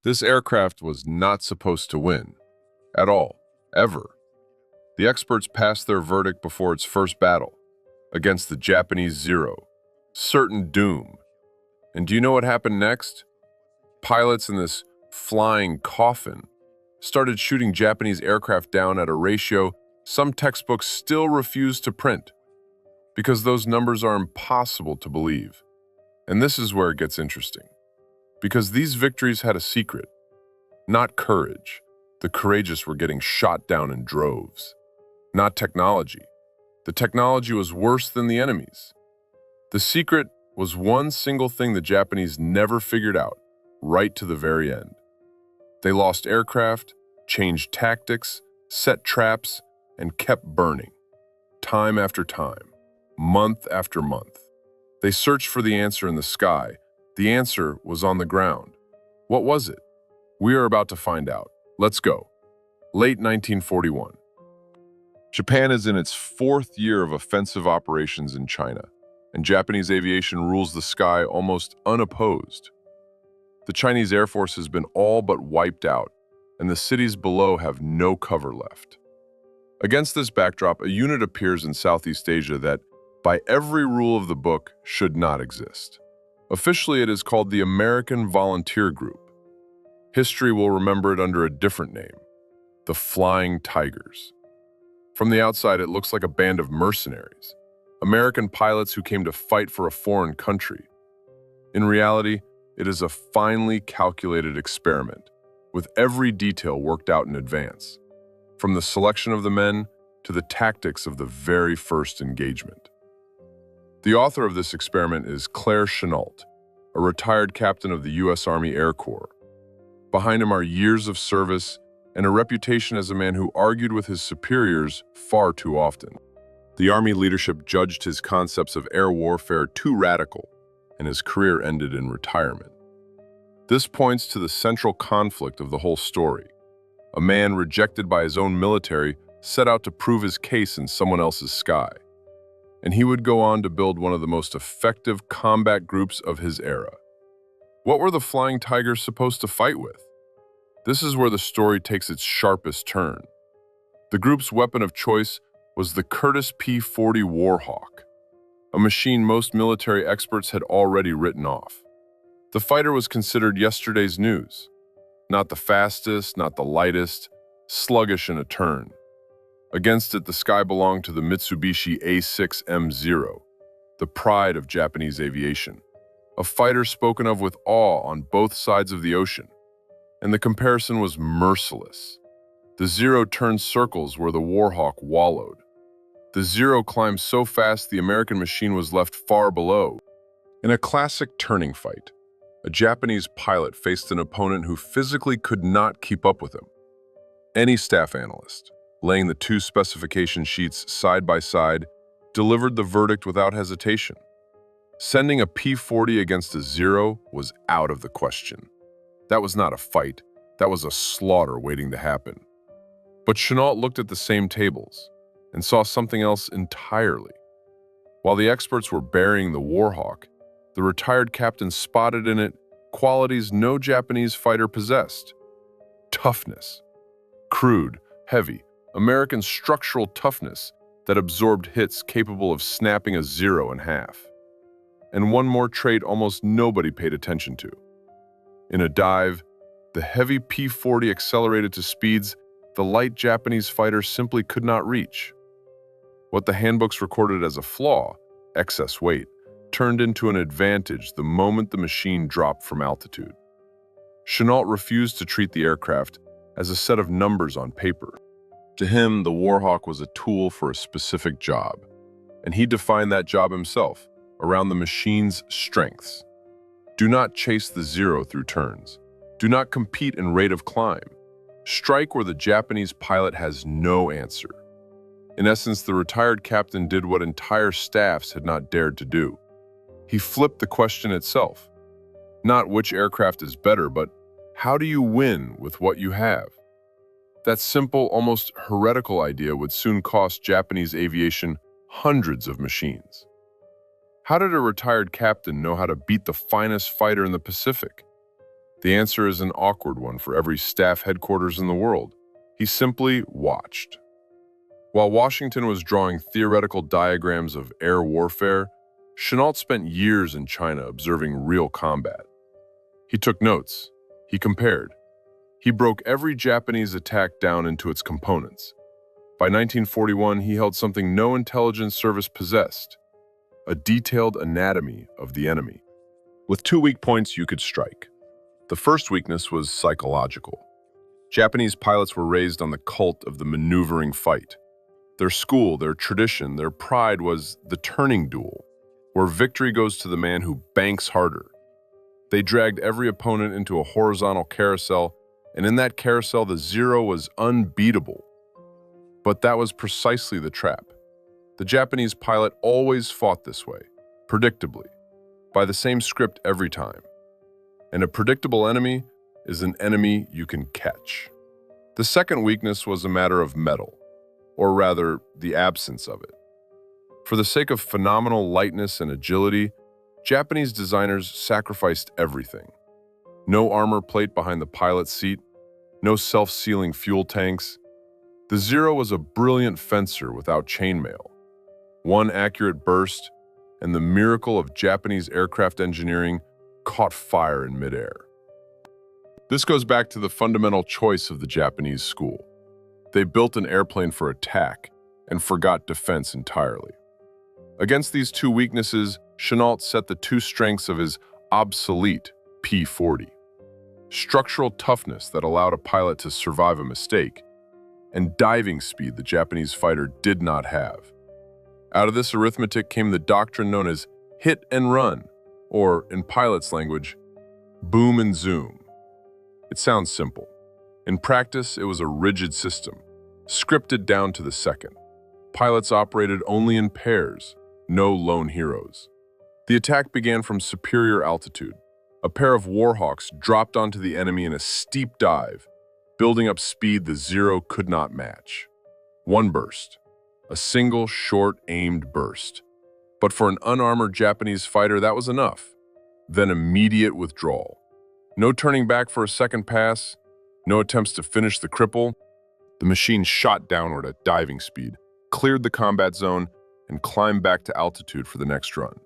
This aircraft was not supposed to win. At all. Ever. The experts passed their verdict before its first battle, against the Japanese Zero. Certain doom. And do you know what happened next? Pilots in this flying coffin started shooting Japanese aircraft down at a ratio some textbooks still refuse to print, because those numbers are impossible to believe. And this is where it gets interesting. Because these victories had a secret, not courage. The courageous were getting shot down in droves. Not technology. The technology was worse than the enemy's. The secret was one single thing the Japanese never figured out, right to the very end. They lost aircraft, changed tactics, set traps, and kept burning. Time after time, month after month. They searched for the answer in the sky. The answer was on the ground. What was it? We are about to find out. Let's go. Late 1941. Japan is in its fourth year of offensive operations in China, and Japanese aviation rules the sky almost unopposed. The Chinese Air Force has been all but wiped out, and the cities below have no cover left. Against this backdrop, a unit appears in Southeast Asia that, by every rule of the book, should not exist. Officially, it is called the American Volunteer Group. History will remember it under a different name, the Flying Tigers. From the outside, it looks like a band of mercenaries, American pilots who came to fight for a foreign country. In reality, it is a finely calculated experiment, with every detail worked out in advance, from the selection of the men to the tactics of the very first engagement. The author of this experiment is Claire Chennault, a retired captain of the U.S. Army Air Corps. Behind him are years of service and a reputation as a man who argued with his superiors far too often. The Army leadership judged his concepts of air warfare too radical, and his career ended in retirement. This points to the central conflict of the whole story. A man rejected by his own military set out to prove his case in someone else's sky. And he would go on to build one of the most effective combat groups of his era. What were the Flying Tigers supposed to fight with? This is where the story takes its sharpest turn. The group's weapon of choice was the Curtiss P-40 Warhawk, a machine most military experts had already written off. The fighter was considered yesterday's news. Not the fastest, not the lightest, sluggish in a turn. Against it, the sky belonged to the Mitsubishi A6M Zero, the pride of Japanese aviation, a fighter spoken of with awe on both sides of the ocean. And the comparison was merciless. The Zero turned circles where the Warhawk wallowed. The Zero climbed so fast the American machine was left far below. In a classic turning fight, a Japanese pilot faced an opponent who physically could not keep up with him. Any staff analyst, laying the two specification sheets side by side, delivered the verdict without hesitation. Sending a P-40 against a Zero was out of the question. That was not a fight. That was a slaughter waiting to happen. But Chennault looked at the same tables and saw something else entirely. While the experts were burying the Warhawk, the retired captain spotted in it qualities no Japanese fighter possessed. Toughness. Crude, heavy, American structural toughness that absorbed hits capable of snapping a Zero in half. And one more trait almost nobody paid attention to. In a dive, the heavy P-40 accelerated to speeds the light Japanese fighters simply could not reach. What the handbooks recorded as a flaw, excess weight, turned into an advantage the moment the machine dropped from altitude. Chennault refused to treat the aircraft as a set of numbers on paper. To him, the Warhawk was a tool for a specific job, and he defined that job himself around the machine's strengths. Do not chase the Zero through turns. Do not compete in rate of climb. Strike where the Japanese pilot has no answer. In essence, the retired captain did what entire staffs had not dared to do. He flipped the question itself. Not which aircraft is better, but how do you win with what you have? That simple, almost heretical idea would soon cost Japanese aviation hundreds of machines. How did a retired captain know how to beat the finest fighter in the Pacific? The answer is an awkward one for every staff headquarters in the world. He simply watched. While Washington was drawing theoretical diagrams of air warfare, Chennault spent years in China observing real combat. He took notes. He compared. He broke every Japanese attack down into its components. By 1941, he held something no intelligence service possessed: a detailed anatomy of the enemy. With two weak points you could strike. The first weakness was psychological. Japanese pilots were raised on the cult of the maneuvering fight. Their school, their tradition, their pride was the turning duel, where victory goes to the man who banks harder. They dragged every opponent into a horizontal carousel, and in that carousel the Zero was unbeatable. But that was precisely the trap. The Japanese pilot always fought this way, predictably, by the same script every time. And a predictable enemy is an enemy you can catch. The second weakness was a matter of metal, or rather, the absence of it. For the sake of phenomenal lightness and agility, Japanese designers sacrificed everything. No armor plate behind the pilot's seat, no self-sealing fuel tanks. The Zero was a brilliant fencer without chainmail. One accurate burst, and the miracle of Japanese aircraft engineering caught fire in midair. This goes back to the fundamental choice of the Japanese school. They built an airplane for attack and forgot defense entirely. Against these two weaknesses, Chennault set the two strengths of his obsolete P-40. Structural toughness that allowed a pilot to survive a mistake, and diving speed the Japanese fighter did not have. Out of this arithmetic came the doctrine known as hit and run, or in pilot's language, boom and zoom. It sounds simple. In practice, it was a rigid system, scripted down to the second. Pilots operated only in pairs, no lone heroes. The attack began from superior altitude. A pair of Warhawks dropped onto the enemy in a steep dive, building up speed the Zero could not match. One burst, a single short aimed burst. But for an unarmored Japanese fighter, that was enough. Then immediate withdrawal. No turning back for a second pass, no attempts to finish the cripple. The machine shot downward at diving speed, cleared the combat zone, and climbed back to altitude for the next run.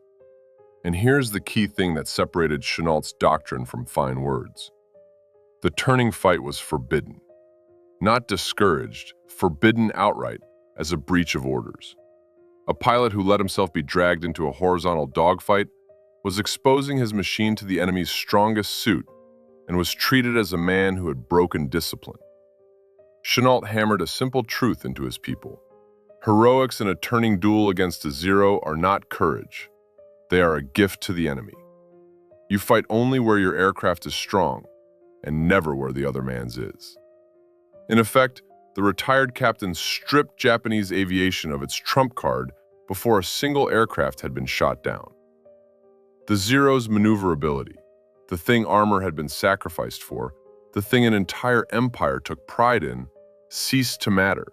And here's the key thing that separated Chennault's doctrine from fine words. The turning fight was forbidden. Not discouraged, forbidden outright as a breach of orders. A pilot who let himself be dragged into a horizontal dogfight was exposing his machine to the enemy's strongest suit and was treated as a man who had broken discipline. Chennault hammered a simple truth into his people. Heroics in a turning duel against a Zero are not courage. They are a gift to the enemy. You fight only where your aircraft is strong, and never where the other man's is. In effect, the retired captain stripped Japanese aviation of its trump card before a single aircraft had been shot down. The Zero's maneuverability, the thing armor had been sacrificed for, the thing an entire empire took pride in, ceased to matter.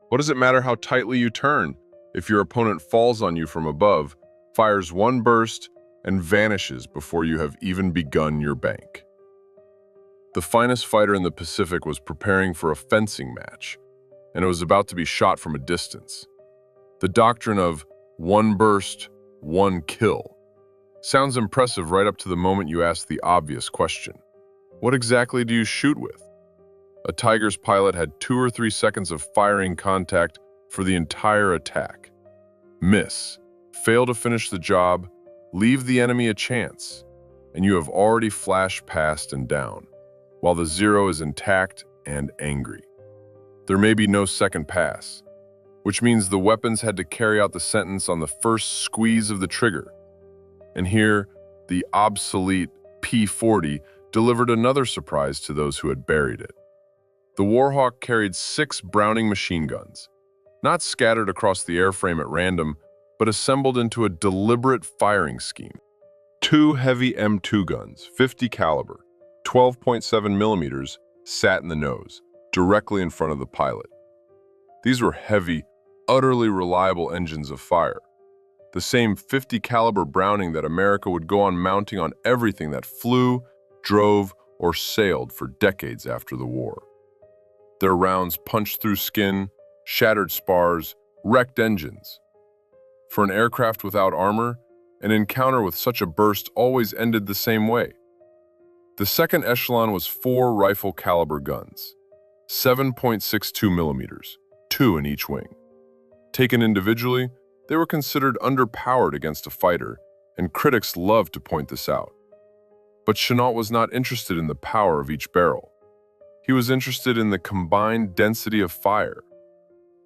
What does it matter how tightly you turn if your opponent falls on you from above, fires one burst, and vanishes before you have even begun your bank? The finest fighter in the Pacific was preparing for a fencing match, and it was about to be shot from a distance. The doctrine of one burst, one kill sounds impressive right up to the moment you ask the obvious question. What exactly do you shoot with? A Tiger's pilot had 2 or 3 seconds of firing contact for the entire attack. Miss, fail to finish the job, leave the enemy a chance, and you have already flashed past and down, while the Zero is intact and angry. There may be no second pass, which means the weapons had to carry out the sentence on the first squeeze of the trigger. And here, the obsolete P-40 delivered another surprise to those who had buried it. The Warhawk carried 6 Browning machine guns, not scattered across the airframe at random, but assembled into a deliberate firing scheme. 2 heavy M2 guns, 50 caliber, 12.7 millimeters, sat in the nose, directly in front of the pilot. These were heavy, utterly reliable engines of fire. The same 50 caliber Browning that America would go on mounting on everything that flew, drove, or sailed for decades after the war. Their rounds punched through skin, shattered spars, wrecked engines. For an aircraft without armor, an encounter with such a burst always ended the same way. The second echelon was 4 rifle-caliber guns, 7.62 millimeters, 2 in each wing. Taken individually, they were considered underpowered against a fighter, and critics loved to point this out. But Chennault was not interested in the power of each barrel. He was interested in the combined density of fire.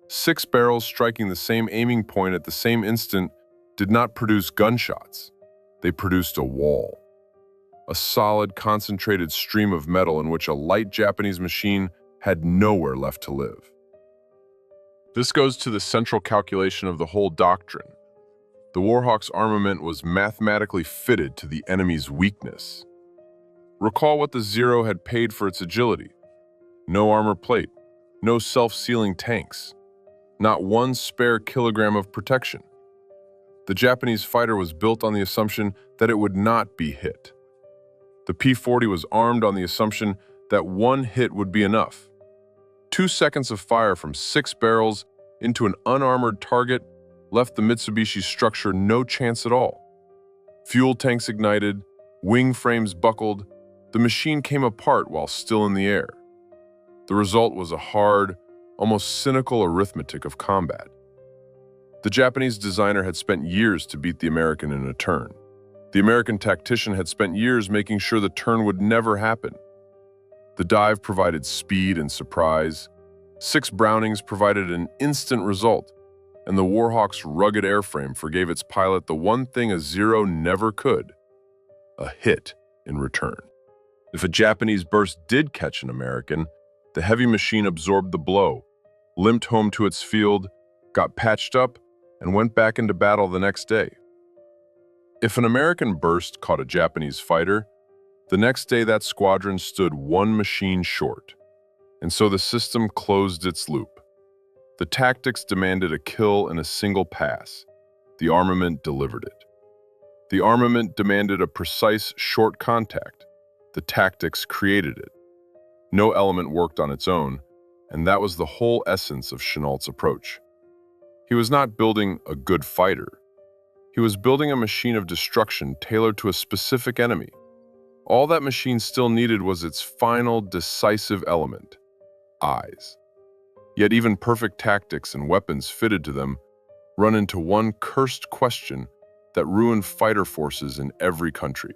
6 barrels striking the same aiming point at the same instant did not produce gunshots. They produced a wall. A solid, concentrated stream of metal in which a light Japanese machine had nowhere left to live. This goes to the central calculation of the whole doctrine. The Warhawk's armament was mathematically fitted to the enemy's weakness. Recall what the Zero had paid for its agility. No armor plate, no self-sealing tanks, not 1 spare kilogram of protection. The Japanese fighter was built on the assumption that it would not be hit. The P-40 was armed on the assumption that 1 hit would be enough. 2 seconds of fire from 6 barrels into an unarmored target left the Mitsubishi structure no chance at all. Fuel tanks ignited, wing frames buckled, the machine came apart while still in the air. The result was a hard, almost cynical arithmetic of combat. The Japanese designer had spent years to beat the American in a turn. The American tactician had spent years making sure the turn would never happen. The dive provided speed and surprise. 6 Brownings provided an instant result, and the Warhawk's rugged airframe forgave its pilot the one thing a Zero never could: a hit in return. If a Japanese burst did catch an American, the heavy machine absorbed the blow, limped home to its field, got patched up, and went back into battle the next day. If an American burst caught a Japanese fighter, the next day that squadron stood 1 machine short, and so the system closed its loop. The tactics demanded a kill in a single pass. The armament delivered it. The armament demanded a precise, short contact. The tactics created it. No element worked on its own, and that was the whole essence of Chennault's approach. He was not building a good fighter. He was building a machine of destruction tailored to a specific enemy. All that machine still needed was its final, decisive element: eyes. Yet even perfect tactics and weapons fitted to them run into one cursed question that ruined fighter forces in every country.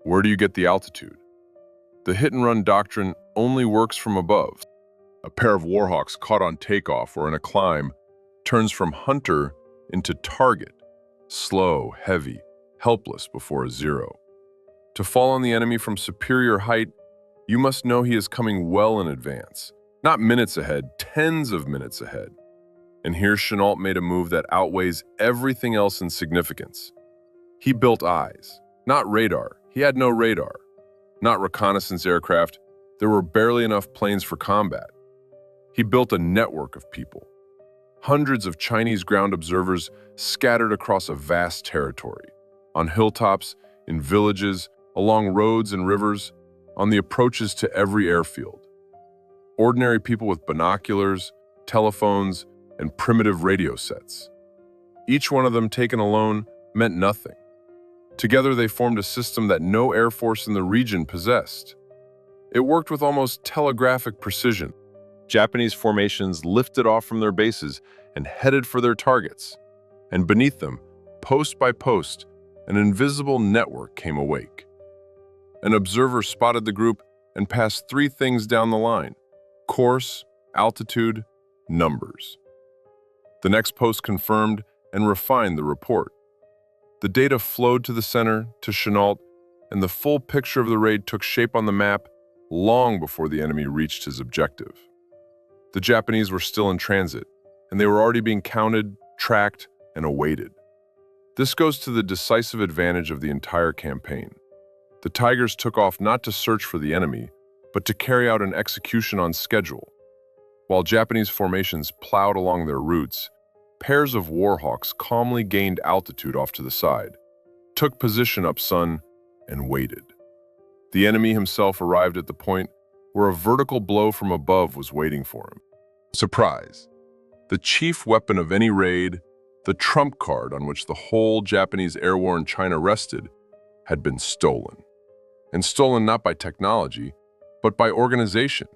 Where do you get the altitude? The hit-and-run doctrine only works from above. A pair of Warhawks caught on takeoff or in a climb turns from hunter into target, slow, heavy, helpless before a Zero. To fall on the enemy from superior height, you must know he is coming well in advance, not minutes ahead, tens of minutes ahead. And here Chennault made a move that outweighs everything else in significance. He built eyes, not radar. He had no radar. Not reconnaissance aircraft. There were barely enough planes for combat. He built a network of people. Hundreds of Chinese ground observers scattered across a vast territory, on hilltops, in villages, along roads and rivers, on the approaches to every airfield. Ordinary people with binoculars, telephones, and primitive radio sets. Each one of them taken alone meant nothing. Together they formed a system that no air force in the region possessed. It worked with almost telegraphic precision. Japanese formations lifted off from their bases and headed for their targets. And beneath them, post by post, an invisible network came awake. An observer spotted the group and passed 3 things down the line: course, altitude, numbers. The next post confirmed and refined the report. The data flowed to the center, to Chennault, and the full picture of the raid took shape on the map long before the enemy reached his objective. The Japanese were still in transit, and they were already being counted, tracked, and awaited. This goes to the decisive advantage of the entire campaign. The Tigers took off not to search for the enemy, but to carry out an execution on schedule. While Japanese formations plowed along their routes, pairs of Warhawks calmly gained altitude off to the side, took position up sun, and waited. The enemy himself arrived at the point where a vertical blow from above was waiting for him. Surprise! The chief weapon of any raid, the trump card on which the whole Japanese air war in China rested, had been stolen. And stolen not by technology, but by organization.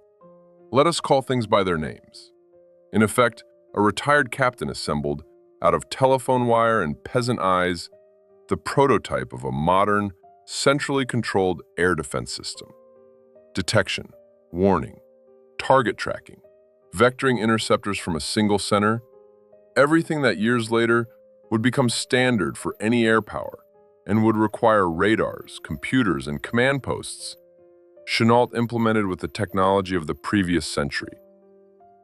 Let us call things by their names. In effect, a retired captain assembled, out of telephone wire and peasant eyes, the prototype of a modern, centrally controlled air defense system. Detection, warning, target tracking, vectoring interceptors from a single center, everything that years later would become standard for any air power and would require radars, computers, and command posts. Chennault implemented with the technology of the previous century.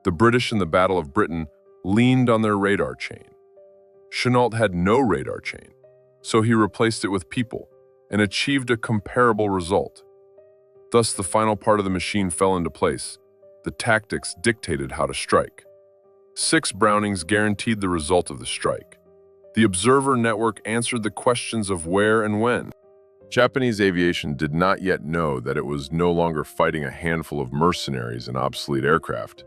The British in the Battle of Britain leaned on their radar chain. Chennault had no radar chain, so he replaced it with people and achieved a comparable result. Thus, the final part of the machine fell into place. The tactics dictated how to strike. 6 Brownings guaranteed the result of the strike. The observer network answered the questions of where and when. Japanese aviation did not yet know that it was no longer fighting a handful of mercenaries and obsolete aircraft,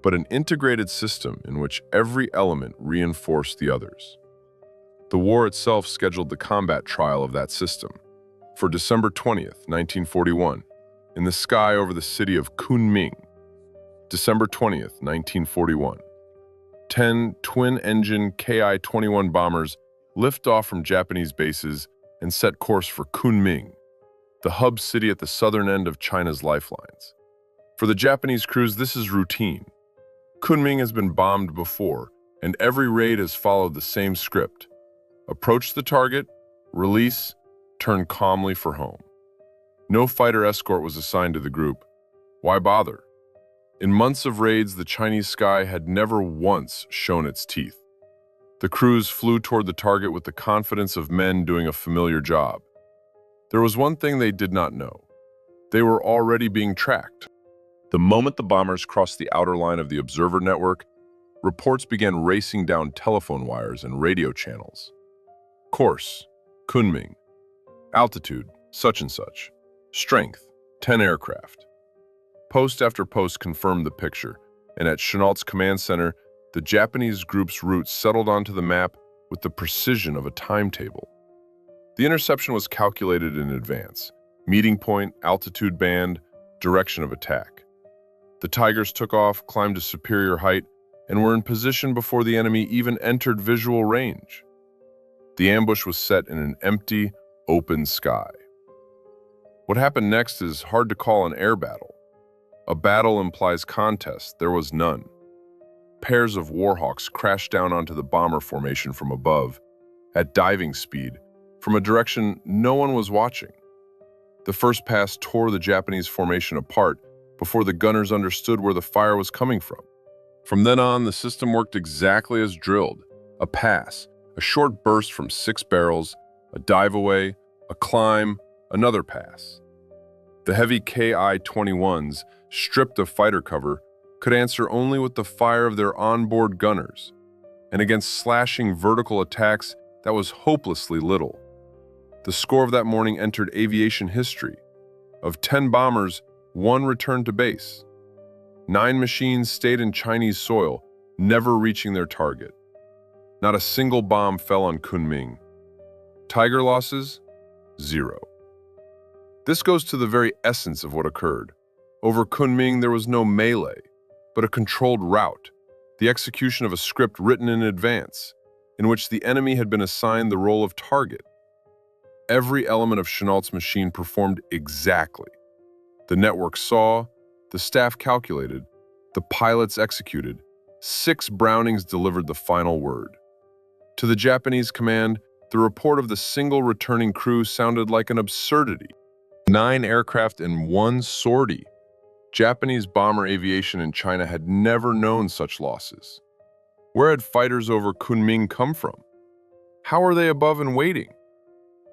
but an integrated system in which every element reinforced the others. The war itself scheduled the combat trial of that system for December 20th, 1941, in the sky over the city of Kunming. December 20th, 1941. 10 twin-engine Ki-21 bombers lift off from Japanese bases and set course for Kunming, the hub city at the southern end of China's lifelines. For the Japanese crews, this is routine. Kunming has been bombed before, and every raid has followed the same script. Approach the target, release, turn calmly for home. No fighter escort was assigned to the group. Why bother? In months of raids, the Chinese sky had never once shown its teeth. The crews flew toward the target with the confidence of men doing a familiar job. There was one thing they did not know. They were already being tracked. The moment the bombers crossed the outer line of the observer network, reports began racing down telephone wires and radio channels. Course, Kunming. Altitude, such and such. Strength, 10 aircraft. Post after post confirmed the picture, and at Chennault's command center, the Japanese group's route settled onto the map with the precision of a timetable. The interception was calculated in advance: meeting point, altitude band, direction of attack. The Tigers took off, climbed a superior height, and were in position before the enemy even entered visual range. The ambush was set in an empty, open sky. What happened next is hard to call an air battle. A battle implies contest. There was none. Pairs of Warhawks crashed down onto the bomber formation from above, at diving speed, from a direction no one was watching. The first pass tore the Japanese formation apart before the gunners understood where the fire was coming from. From then on, the system worked exactly as drilled: a pass, a short burst from 6 barrels, a dive away, a climb, another pass. The heavy Ki-21s, stripped of fighter cover, could answer only with the fire of their onboard gunners, and against slashing vertical attacks, that was hopelessly little. The score of that morning entered aviation history. Of 10 bombers, 1 returned to base. 9 machines stayed in Chinese soil, never reaching their target. Not a single bomb fell on Kunming. Tiger losses? 0. This goes to the very essence of what occurred. Over Kunming, there was no melee, but a controlled rout, the execution of a script written in advance, in which the enemy had been assigned the role of target. Every element of Chennault's machine performed exactly. The network saw, the staff calculated, the pilots executed. 6 Brownings delivered the final word. To the Japanese command, the report of the single returning crew sounded like an absurdity. 9 aircraft and 1 sortie. Japanese bomber aviation in China had never known such losses. Where had fighters over Kunming come from? How were they above and waiting?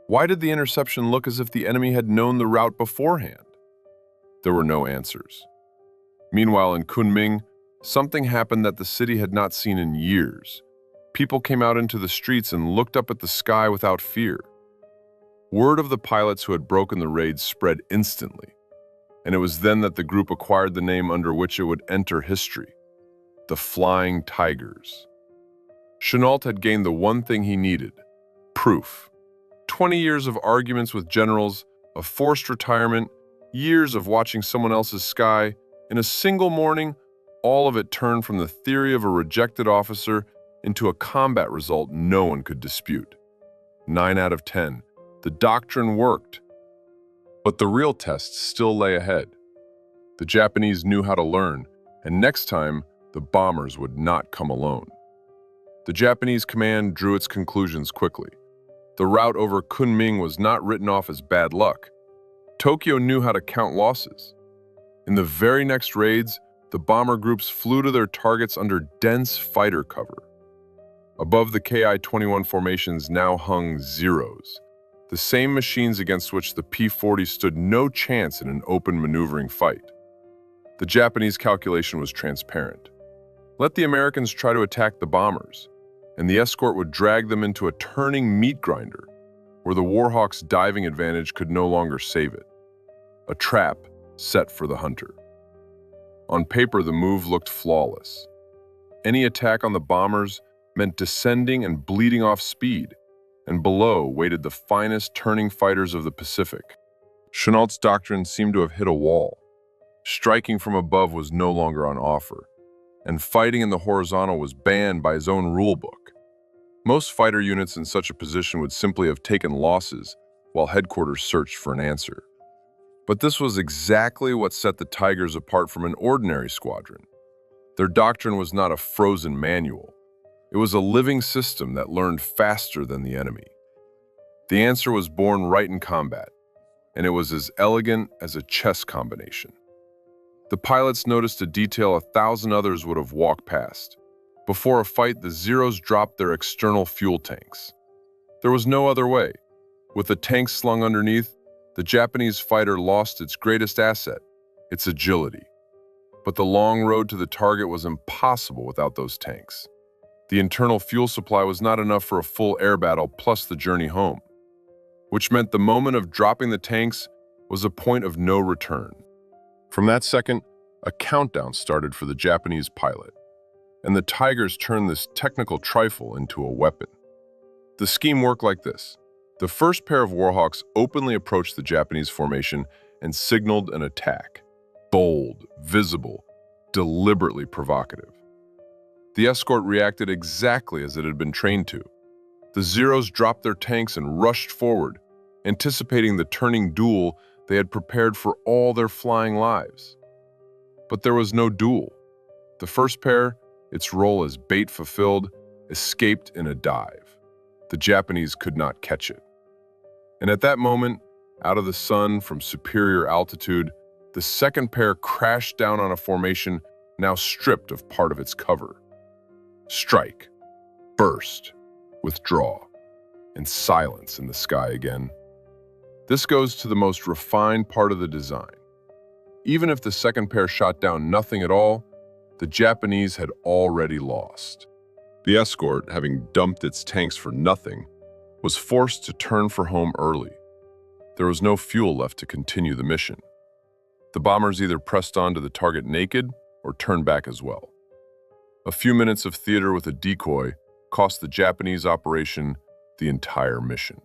Why did the interception look as if the enemy had known the route beforehand? There were no answers. Meanwhile, in Kunming, something happened that the city had not seen in years. People came out into the streets and looked up at the sky without fear. Word of the pilots who had broken the raid spread instantly, and it was then that the group acquired the name under which it would enter history: the Flying Tigers. Chennault had gained the one thing he needed: proof. 20 years of arguments with generals, a forced retirement, years of watching someone else's sky. In a single morning, all of it turned from the theory of a rejected officer into a combat result no one could dispute. 9 out of 10. The doctrine worked. But the real test still lay ahead. The Japanese knew how to learn, and next time, the bombers would not come alone. The Japanese command drew its conclusions quickly. The rout over Kunming was not written off as bad luck. Tokyo knew how to count losses. In the very next raids, the bomber groups flew to their targets under dense fighter cover. Above the Ki-21 formations now hung Zeros, the same machines against which the P-40 stood no chance in an open maneuvering fight. The Japanese calculation was transparent. Let the Americans try to attack the bombers, and the escort would drag them into a turning meat grinder, where the Warhawk's diving advantage could no longer save it. A trap set for the hunter. On paper, the move looked flawless. Any attack on the bombers meant descending and bleeding off speed, and below waited the finest turning fighters of the Pacific. Chennault's doctrine seemed to have hit a wall. Striking from above was no longer on offer, and fighting in the horizontal was banned by his own rulebook. Most fighter units in such a position would simply have taken losses while headquarters searched for an answer. But this was exactly what set the Tigers apart from an ordinary squadron. Their doctrine was not a frozen manual. It was a living system that learned faster than the enemy. The answer was born right in combat, and it was as elegant as a chess combination. The pilots noticed a detail 1,000 others would have walked past. Before a fight, the Zeros dropped their external fuel tanks. There was no other way. With the tanks slung underneath, the Japanese fighter lost its greatest asset, its agility. But the long road to the target was impossible without those tanks. The internal fuel supply was not enough for a full air battle plus the journey home, which meant the moment of dropping the tanks was a point of no return. From that second, a countdown started for the Japanese pilot, and the Tigers turned this technical trifle into a weapon. The scheme worked like this. The first pair of Warhawks openly approached the Japanese formation and signaled an attack. Bold, visible, deliberately provocative. The escort reacted exactly as it had been trained to. The Zeros dropped their tanks and rushed forward, anticipating the turning duel they had prepared for all their flying lives. But there was no duel. The first pair, its role as bait fulfilled, escaped in a dive. The Japanese could not catch it. And at that moment, out of the sun from superior altitude, the second pair crashed down on a formation now stripped of part of its cover. Strike, burst, withdraw, and silence in the sky again. This goes to the most refined part of the design. Even if the second pair shot down nothing at all, the Japanese had already lost. The escort, having dumped its tanks for nothing, was forced to turn for home early. There was no fuel left to continue the mission. The bombers either pressed on to the target naked or turned back as well. A few minutes of theater with a decoy cost the Japanese operation the entire mission.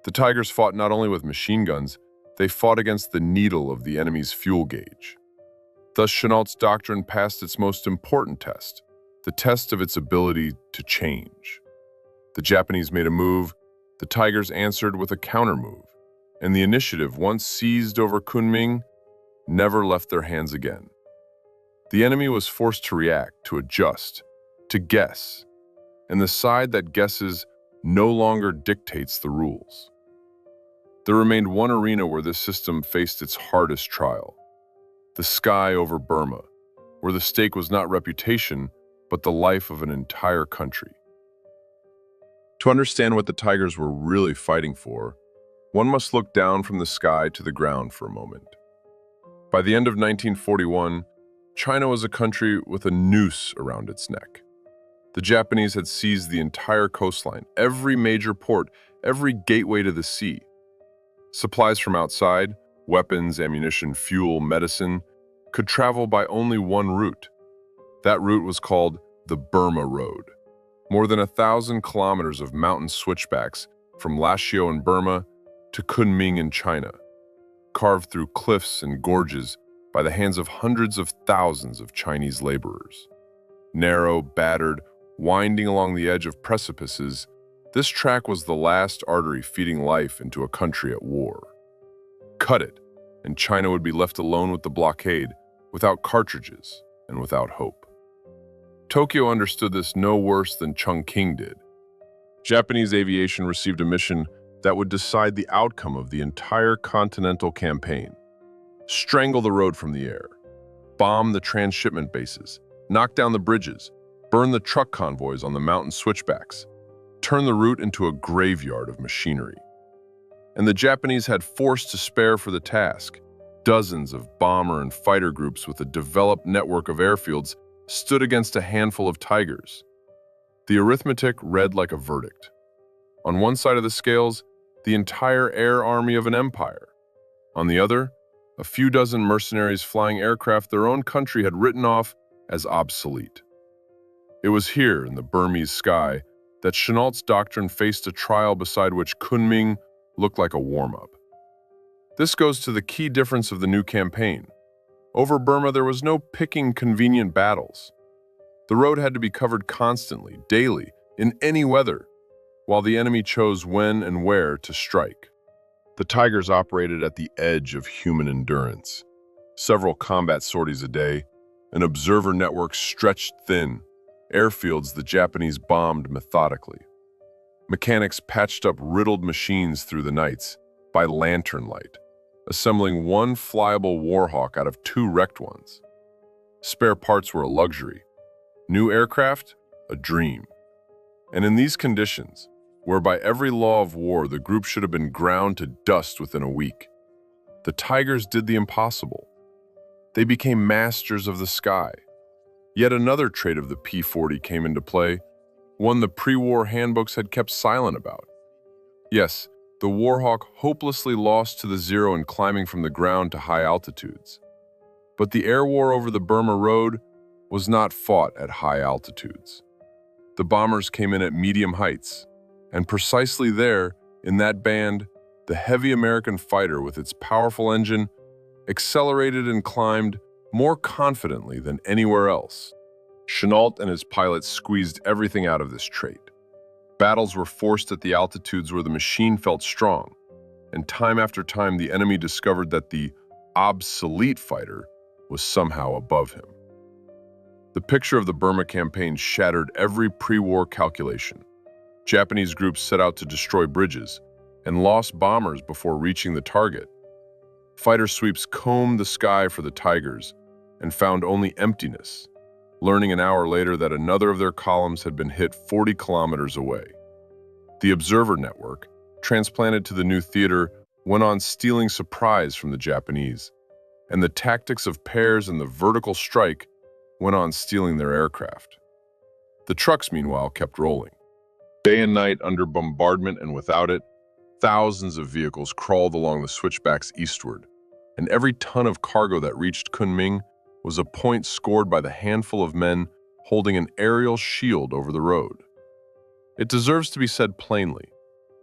The Tigers fought not only with machine guns, they fought against the needle of the enemy's fuel gauge. Thus, Chennault's doctrine passed its most important test, the test of its ability to change. The Japanese made a move, the Tigers answered with a counter-move, and the initiative, once seized over Kunming, never left their hands again. The enemy was forced to react, to adjust, to guess, and the side that guesses no longer dictates the rules. There remained one arena where this system faced its hardest trial: the sky over Burma, where the stake was not reputation, but the life of an entire country. To understand what the Tigers were really fighting for, one must look down from the sky to the ground for a moment. By the end of 1941, China was a country with a noose around its neck. The Japanese had seized the entire coastline, every major port, every gateway to the sea. Supplies from outside, weapons, ammunition, fuel, medicine, could travel by only one route. That route was called the Burma Road. More than 1,000 kilometers of mountain switchbacks from Lashio in Burma to Kunming in China, carved through cliffs and gorges by the hands of hundreds of thousands of Chinese laborers. Narrow, battered, winding along the edge of precipices, this track was the last artery feeding life into a country at war. Cut it, and China would be left alone with the blockade, without cartridges and without hope. Tokyo understood this no worse than Chongqing did. Japanese aviation received a mission that would decide the outcome of the entire continental campaign. Strangle the road from the air, bomb the transshipment bases, knock down the bridges, burn the truck convoys on the mountain switchbacks, turn the route into a graveyard of machinery. And the Japanese had force to spare for the task. Dozens of bomber and fighter groups with a developed network of airfields stood against a handful of Tigers. The arithmetic read like a verdict. On one side of the scales, the entire air army of an empire. On the other, a few dozen mercenaries flying aircraft their own country had written off as obsolete. It was here, in the Burmese sky, that Chennault's doctrine faced a trial beside which Kunming looked like a warm-up. This goes to the key difference of the new campaign. Over Burma, there was no picking convenient battles. The road had to be covered constantly, daily, in any weather, while the enemy chose when and where to strike. The Tigers operated at the edge of human endurance. Several combat sorties a day, an observer network stretched thin, airfields the Japanese bombed methodically. Mechanics patched up riddled machines through the nights by lantern light, assembling one flyable Warhawk out of two wrecked ones. Spare parts were a luxury. New aircraft, a dream. And in these conditions, where by every law of war the group should have been ground to dust within a week, the Tigers did the impossible. They became masters of the sky. Yet another trait of the P-40 came into play, one the pre-war handbooks had kept silent about. Yes, the Warhawk hopelessly lost to the Zero in climbing from the ground to high altitudes. But the air war over the Burma Road was not fought at high altitudes. The bombers came in at medium heights, and precisely there, in that band, the heavy American fighter with its powerful engine accelerated and climbed more confidently than anywhere else. Chennault and his pilots squeezed everything out of this trait. Battles were forced at the altitudes where the machine felt strong, and time after time the enemy discovered that the obsolete fighter was somehow above him. The picture of the Burma campaign shattered every pre-war calculation. Japanese groups set out to destroy bridges and lost bombers before reaching the target. Fighter sweeps combed the sky for the Tigers and found only emptiness, learning an hour later that another of their columns had been hit 40 kilometers away. The observer network, transplanted to the new theater, went on stealing supplies from the Japanese, and the tactics of pairs and the vertical strike went on stealing their aircraft. The trucks, meanwhile, kept rolling. Day and night under bombardment and without it, thousands of vehicles crawled along the switchbacks eastward, and every ton of cargo that reached Kunming was a point scored by the handful of men holding an aerial shield over the road. It deserves to be said plainly,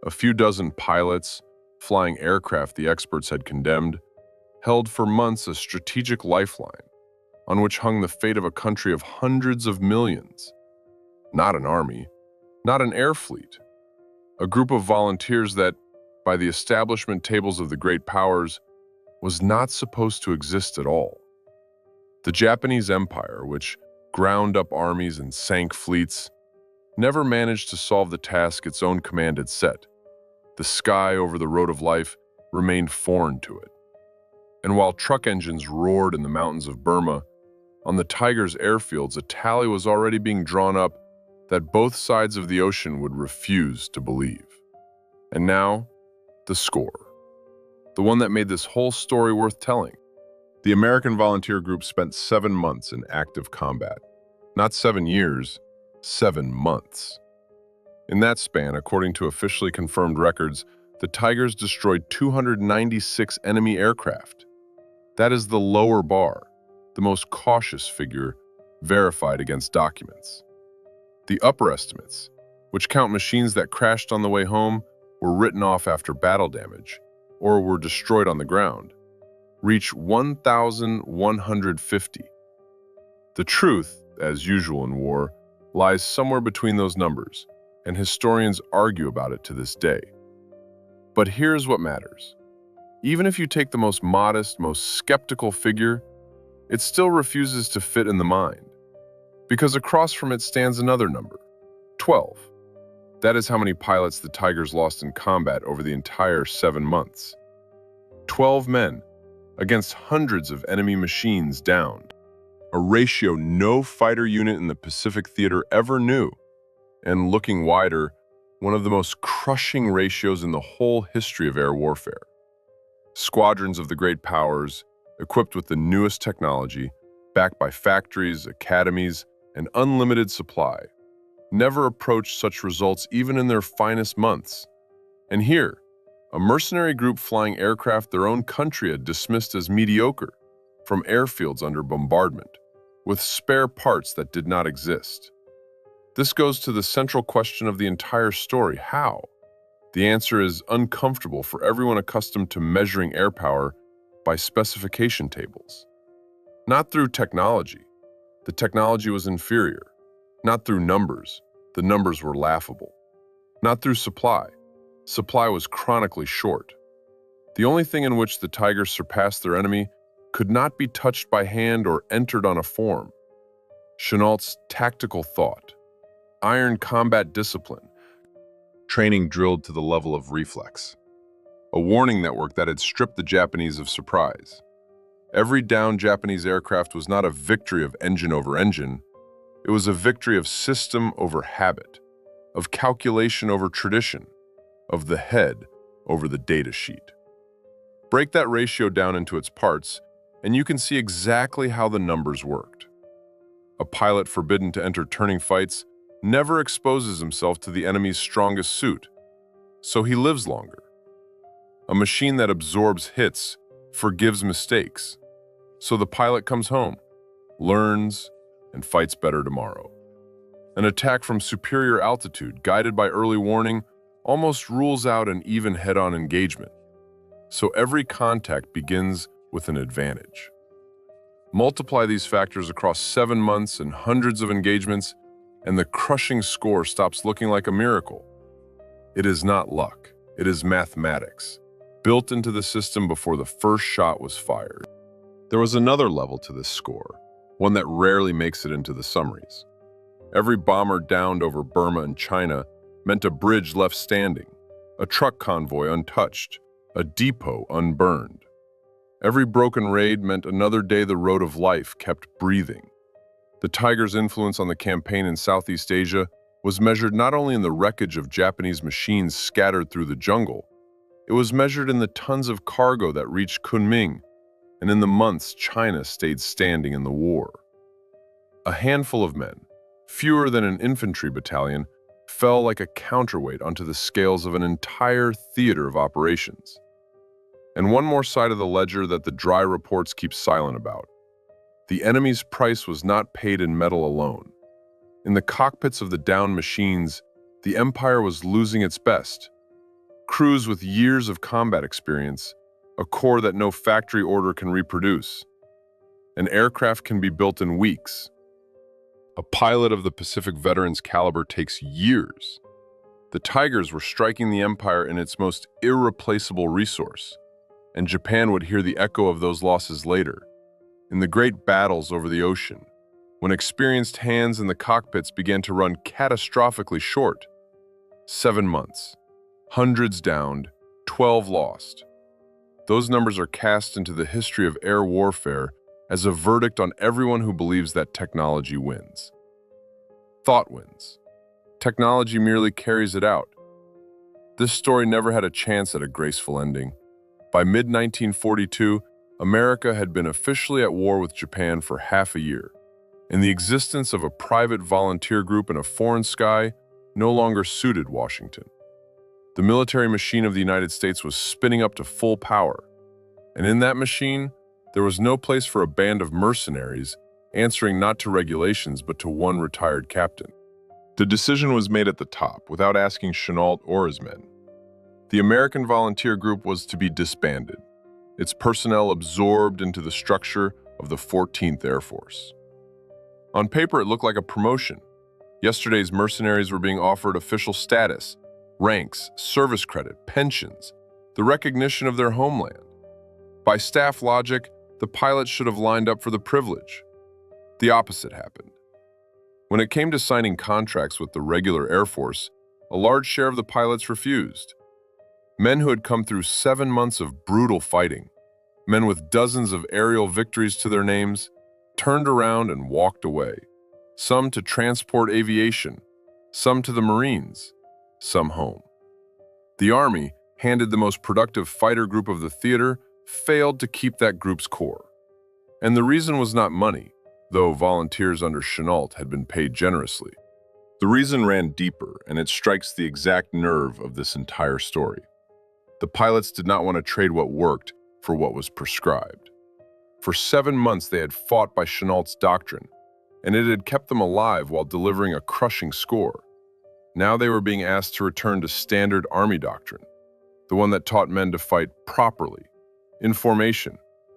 a few dozen pilots, flying aircraft the experts had condemned, held for months a strategic lifeline on which hung the fate of a country of hundreds of millions. Not an army, not an air fleet. A group of volunteers that, by the establishment tables of the great powers, was not supposed to exist at all. The Japanese Empire, which ground up armies and sank fleets, never managed to solve the task its own command had set. The sky over the road of life remained foreign to it. And while truck engines roared in the mountains of Burma, on the Tigers' airfields a tally was already being drawn up that both sides of the ocean would refuse to believe. And now, the score. The one that made this whole story worth telling. The American volunteer group spent 7 months in active combat. Not 7 years, 7 months. In that span, according to officially confirmed records, the Tigers destroyed 296 enemy aircraft. That is the lower bar, the most cautious figure verified against documents. The upper estimates, which count machines that crashed on the way home, were written off after battle damage, or were destroyed on the ground, reach 1,150. The truth, as usual in war, lies somewhere between those numbers, and historians argue about it to this day. But here's what matters. Even if you take the most modest, most skeptical figure, it still refuses to fit in the mind, because across from it stands another number, 12. That is how many pilots the Tigers lost in combat over the entire 7 months. 12 men against hundreds of enemy machines downed, a ratio no fighter unit in the Pacific Theater ever knew, and looking wider, one of the most crushing ratios in the whole history of air warfare. Squadrons of the great powers, equipped with the newest technology, backed by factories, academies, and unlimited supply, never approached such results even in their finest months. And here, a mercenary group flying aircraft their own country had dismissed as mediocre from airfields under bombardment, with spare parts that did not exist. This goes to the central question of the entire story: how? The answer is uncomfortable for everyone accustomed to measuring air power by specification tables. Not through technology. The technology was inferior. Not through numbers. The numbers were laughable. Not through supply. Supply was chronically short. The only thing in which the Tigers surpassed their enemy could not be touched by hand or entered on a form: Chennault's tactical thought, iron combat discipline, training drilled to the level of reflex, a warning network that had stripped the Japanese of surprise. Every downed Japanese aircraft was not a victory of engine over engine, it was a victory of system over habit, of calculation over tradition, of the head over the data sheet. Break that ratio down into its parts, and you can see exactly how the numbers worked. A pilot forbidden to enter turning fights never exposes himself to the enemy's strongest suit, so he lives longer. A machine that absorbs hits forgives mistakes, so the pilot comes home, learns, and fights better tomorrow. An attack from superior altitude, guided by early warning, almost rules out an even head-on engagement, so every contact begins with an advantage. Multiply these factors across 7 months and hundreds of engagements, and the crushing score stops looking like a miracle. It is not luck, it is mathematics, built into the system before the first shot was fired. There was another level to this score, one that rarely makes it into the summaries. Every bomber downed over Burma and China meant a bridge left standing, a truck convoy untouched, a depot unburned. Every broken raid meant another day the road of life kept breathing. The Tigers' influence on the campaign in Southeast Asia was measured not only in the wreckage of Japanese machines scattered through the jungle, it was measured in the tons of cargo that reached Kunming, and in the months China stayed standing in the war. A handful of men, fewer than an infantry battalion, fell like a counterweight onto the scales of an entire theater of operations. And one more side of the ledger that the dry reports keep silent about. The enemy's price was not paid in metal alone. In the cockpits of the downed machines, the Empire was losing its best. Crews with years of combat experience, a core that no factory order can reproduce. An aircraft can be built in weeks. A pilot of the Pacific veteran's caliber takes years. The Tigers were striking the Empire in its most irreplaceable resource, and Japan would hear the echo of those losses later, in the great battles over the ocean, when experienced hands in the cockpits began to run catastrophically short. 7 months, hundreds downed, 12 lost. Those numbers are cast into the history of air warfare as a verdict on everyone who believes that technology wins. Thought wins. Technology merely carries it out. This story never had a chance at a graceful ending. By mid-1942, America had been officially at war with Japan for half a year, and the existence of a private volunteer group in a foreign sky no longer suited Washington. The military machine of the United States was spinning up to full power, and in that machine, there was no place for a band of mercenaries answering not to regulations but to one retired captain. The decision was made at the top without asking Chennault or his men. The American volunteer group was to be disbanded, its personnel absorbed into the structure of the 14th Air Force. On paper, it looked like a promotion. Yesterday's mercenaries were being offered official status, ranks, service credit, pensions, the recognition of their homeland. By staff logic, the pilots should have lined up for the privilege. The opposite happened. When it came to signing contracts with the regular Air Force, a large share of the pilots refused. Men who had come through 7 months of brutal fighting, men with dozens of aerial victories to their names, turned around and walked away. Some to transport aviation, some to the Marines, some home. The Army, handed the most productive fighter group of the theater, failed to keep that group's core. And the reason was not money, though volunteers under Chennault had been paid generously. The reason ran deeper, and it strikes the exact nerve of this entire story. The pilots did not want to trade what worked for what was prescribed. For 7 months they had fought by Chennault's doctrine, and it had kept them alive while delivering a crushing score. Now they were being asked to return to standard Army doctrine, the one that taught men to fight properly, in formation,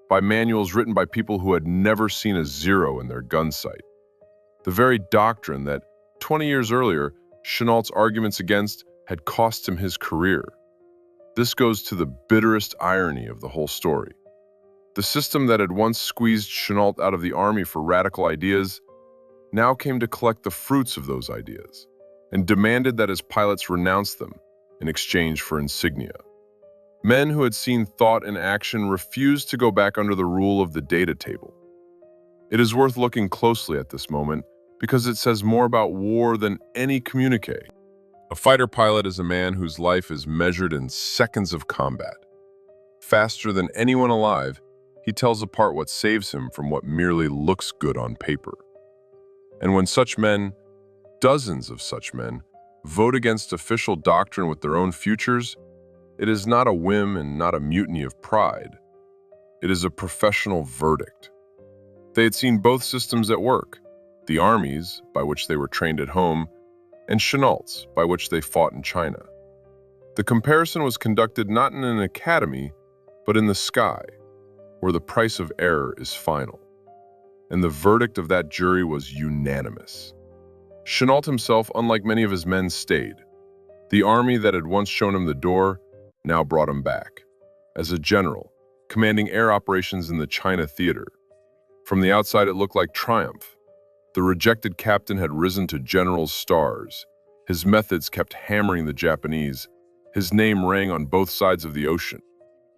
by manuals written by people who had never seen a zero in their gun sight. The very doctrine that, 20 years earlier, Chennault's arguments against had cost him his career. This goes to the bitterest irony of the whole story. The system that had once squeezed Chennault out of the Army for radical ideas now came to collect the fruits of those ideas and demanded that his pilots renounce them in exchange for insignia. Men who had seen thought in action refused to go back under the rule of the data table. It is worth looking closely at this moment because it says more about war than any communique. A fighter pilot is a man whose life is measured in seconds of combat. Faster than anyone alive, he tells apart what saves him from what merely looks good on paper. And when such men, dozens of such men, vote against official doctrine with their own futures, it is not a whim and not a mutiny of pride. It is a professional verdict. They had seen both systems at work, the Army's, by which they were trained at home, and Chennault's, by which they fought in China. The comparison was conducted not in an academy, but in the sky, where the price of error is final. And the verdict of that jury was unanimous. Chennault himself, unlike many of his men, stayed. The Army that had once shown him the door now brought him back, as a general, commanding air operations in the China theater. From the outside, it looked like triumph. The rejected captain had risen to general's stars. His methods kept hammering the Japanese. His name rang on both sides of the ocean.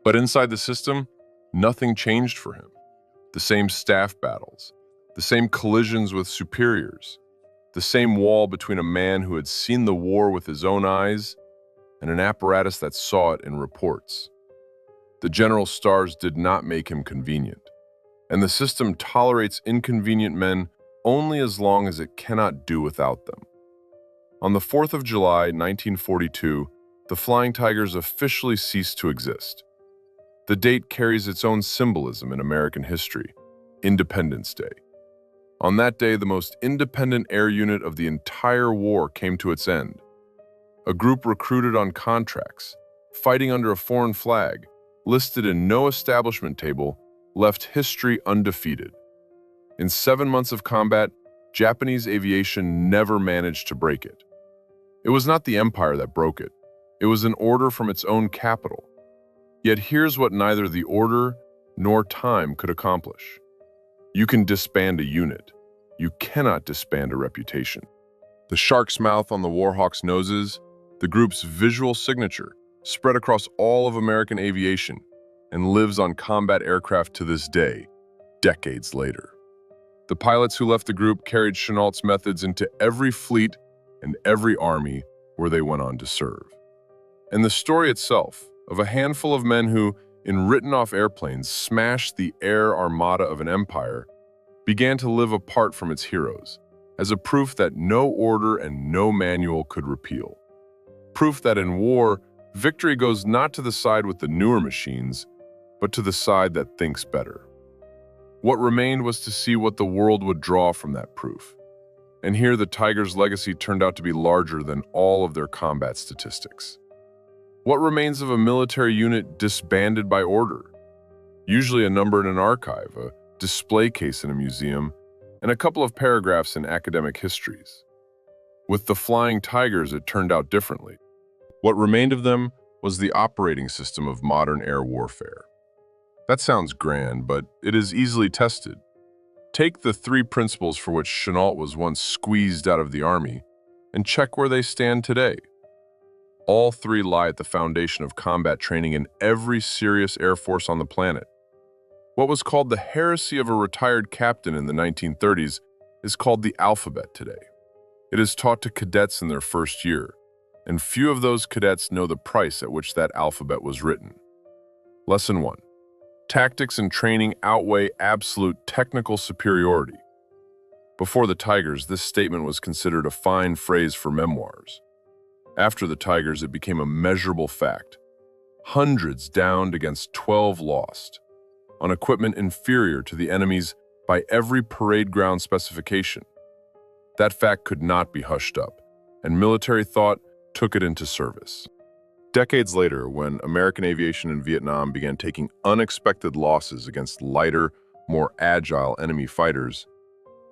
But inside the system, nothing changed for him. The same staff battles, the same collisions with superiors, the same wall between a man who had seen the war with his own eyes and an apparatus that saw it in reports. The general's stars did not make him convenient, and the system tolerates inconvenient men only as long as it cannot do without them. On the 4th of July, 1942, the Flying Tigers officially ceased to exist. The date carries its own symbolism in American history, Independence Day. On that day, the most independent air unit of the entire war came to its end. A group recruited on contracts, fighting under a foreign flag, listed in no establishment table, left history undefeated. In 7 months of combat, Japanese aviation never managed to break it. It was not the empire that broke it. It was an order from its own capital. Yet here's what neither the order nor time could accomplish. You can disband a unit. You cannot disband a reputation. The shark's mouth on the Warhawk's noses, the group's visual signature, spread across all of American aviation and lives on combat aircraft to this day, decades later. The pilots who left the group carried Chennault's methods into every fleet and every army where they went on to serve. And the story itself, of a handful of men who, in written-off airplanes, smashed the air armada of an empire, began to live apart from its heroes, as a proof that no order and no manual could repeal. Proof that in war, victory goes not to the side with the newer machines, but to the side that thinks better. What remained was to see what the world would draw from that proof. And here the Tigers' legacy turned out to be larger than all of their combat statistics. What remains of a military unit disbanded by order? Usually a number in an archive, a display case in a museum, and a couple of paragraphs in academic histories. With the Flying Tigers, it turned out differently. What remained of them was the operating system of modern air warfare. That sounds grand, but it is easily tested. Take the three principles for which Chennault was once squeezed out of the Army and check where they stand today. All three lie at the foundation of combat training in every serious air force on the planet. What was called the heresy of a retired captain in the 1930s is called the alphabet today. It is taught to cadets in their first year, and few of those cadets know the price at which that alphabet was written. Lesson 1. Tactics and training outweigh absolute technical superiority. Before the Tigers, this statement was considered a fine phrase for memoirs. After the Tigers, it became a measurable fact. Hundreds downed against 12 lost, on equipment inferior to the enemy's by every parade ground specification. That fact could not be hushed up, and military thought took it into service. Decades later, when American aviation in Vietnam began taking unexpected losses against lighter, more agile enemy fighters,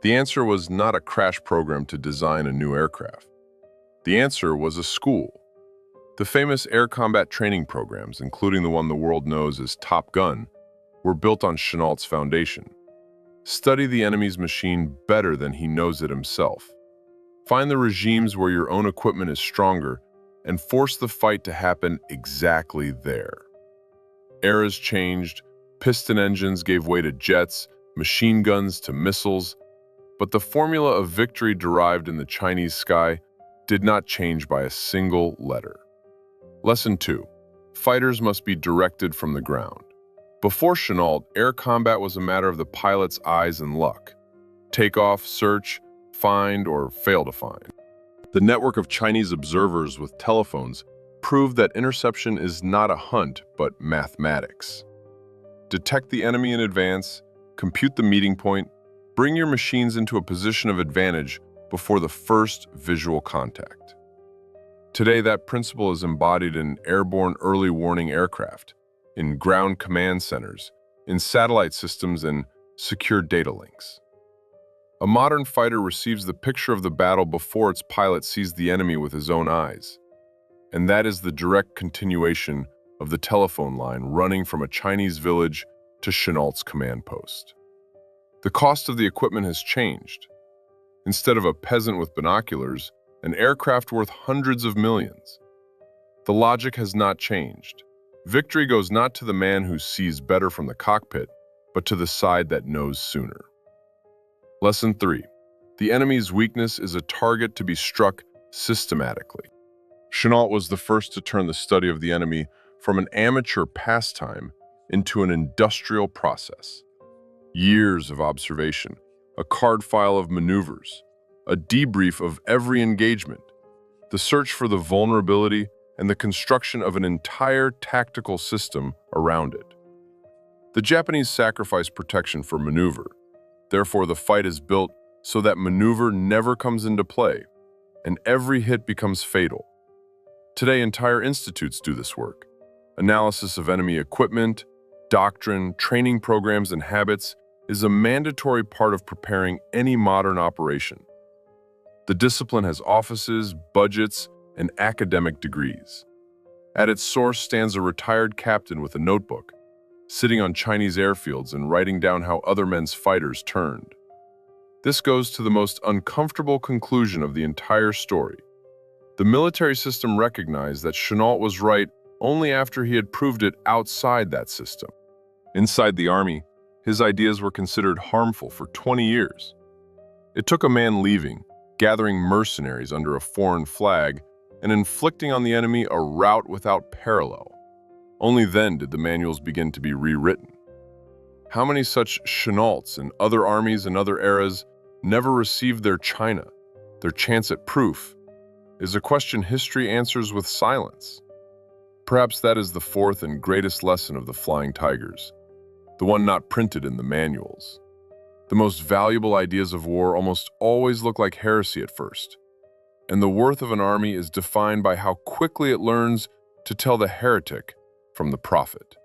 the answer was not a crash program to design a new aircraft. The answer was a school. The famous air combat training programs, including the one the world knows as Top Gun, were built on Chennault's foundation. Study the enemy's machine better than he knows it himself. Find the regimes where your own equipment is stronger and force the fight to happen exactly there. Eras changed, piston engines gave way to jets, machine guns to missiles, but the formula of victory derived in the Chinese sky did not change by a single letter. Lesson 2. Fighters must be directed from the ground. Before Chennault, air combat was a matter of the pilot's eyes and luck. Take off, search, find, or fail to find. The network of Chinese observers with telephones proved that interception is not a hunt, but mathematics. Detect the enemy in advance, compute the meeting point, bring your machines into a position of advantage before the first visual contact. Today, that principle is embodied in airborne early warning aircraft, in ground command centers, in satellite systems, and secure data links. A modern fighter receives the picture of the battle before its pilot sees the enemy with his own eyes. And that is the direct continuation of the telephone line running from a Chinese village to Chennault's command post. The cost of the equipment has changed. Instead of a peasant with binoculars, an aircraft worth hundreds of millions. The logic has not changed. Victory goes not to the man who sees better from the cockpit, but to the side that knows sooner. Lesson 3. The enemy's weakness is a target to be struck systematically. Chennault was the first to turn the study of the enemy from an amateur pastime into an industrial process. Years of observation, a card file of maneuvers, a debrief of every engagement, the search for the vulnerability, and the construction of an entire tactical system around it. The Japanese sacrifice protection for maneuver. Therefore, the fight is built so that maneuver never comes into play, and every hit becomes fatal. Today, entire institutes do this work. Analysis of enemy equipment, doctrine, training programs, and habits is a mandatory part of preparing any modern operation. The discipline has offices, budgets, and academic degrees. At its source stands a retired captain with a notebook, sitting on Chinese airfields and writing down how other men's fighters turned. This goes to the most uncomfortable conclusion of the entire story. The military system recognized that Chennault was right only after he had proved it outside that system. Inside the army, his ideas were considered harmful for 20 years. It took a man leaving, gathering mercenaries under a foreign flag, and inflicting on the enemy a rout without parallel. Only then did the manuals begin to be rewritten. How many such Chennaults in other armies and other eras never received their china, their chance at proof, is a question history answers with silence. Perhaps that is the fourth and greatest lesson of the Flying Tigers, the one not printed in the manuals. The most valuable ideas of war almost always look like heresy at first, and the worth of an army is defined by how quickly it learns to tell the heretic from the prophet.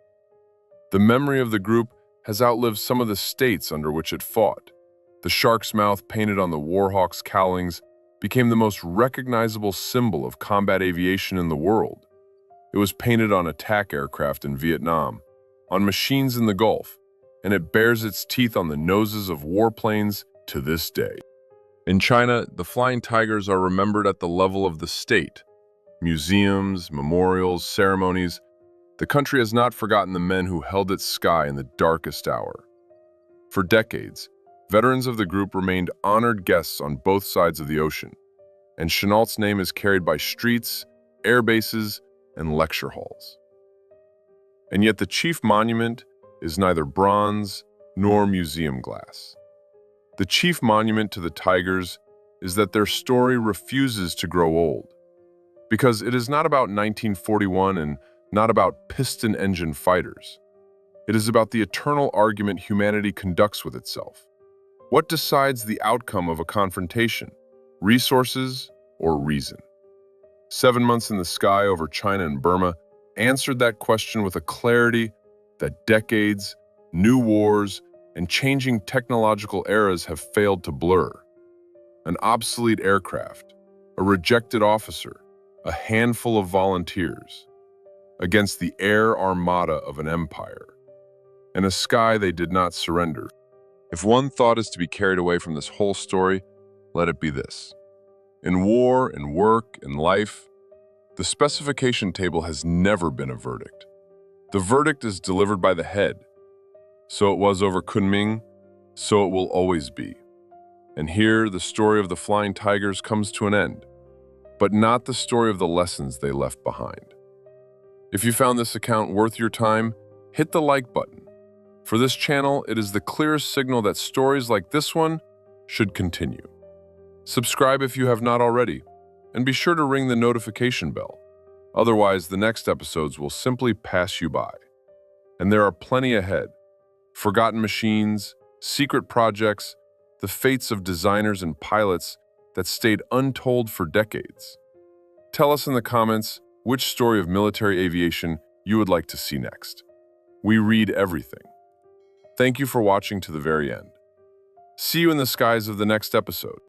The memory of the group has outlived some of the states under which it fought. The shark's mouth painted on the Warhawk's cowlings became the most recognizable symbol of combat aviation in the world. It was painted on attack aircraft in Vietnam, on machines in the Gulf, and it bears its teeth on the noses of warplanes to this day. In China, the Flying Tigers are remembered at the level of the state. Museums, memorials, ceremonies. The country has not forgotten the men who held its sky in the darkest hour. For decades, veterans of the group remained honored guests on both sides of the ocean, and Chennault's name is carried by streets, air bases, and lecture halls. And yet the chief monument is neither bronze nor museum glass. The chief monument to the Tigers is that their story refuses to grow old, because it is not about 1941 and not about piston engine fighters. It is about the eternal argument humanity conducts with itself. What decides the outcome of a confrontation? Resources or reason? 7 months in the sky over China and Burma answered that question with a clarity that decades, new wars, and changing technological eras have failed to blur. An obsolete aircraft, a rejected officer, a handful of volunteers, against the air armada of an empire, and a sky they did not surrender. If one thought is to be carried away from this whole story, let it be this. In war, in work, in life, the specification table has never been a verdict. The verdict is delivered by the head. So it was over Kunming, so it will always be. And here, the story of the Flying Tigers comes to an end, but not the story of the lessons they left behind. If you found this account worth your time, hit the like button. For this channel, it is the clearest signal that stories like this one should continue. Subscribe if you have not already, and be sure to ring the notification bell. Otherwise, the next episodes will simply pass you by. And there are plenty ahead. Forgotten machines, secret projects, the fates of designers and pilots that stayed untold for decades. Tell us in the comments which story of military aviation you would like to see next. We read everything. Thank you for watching to the very end. See you in the skies of the next episode.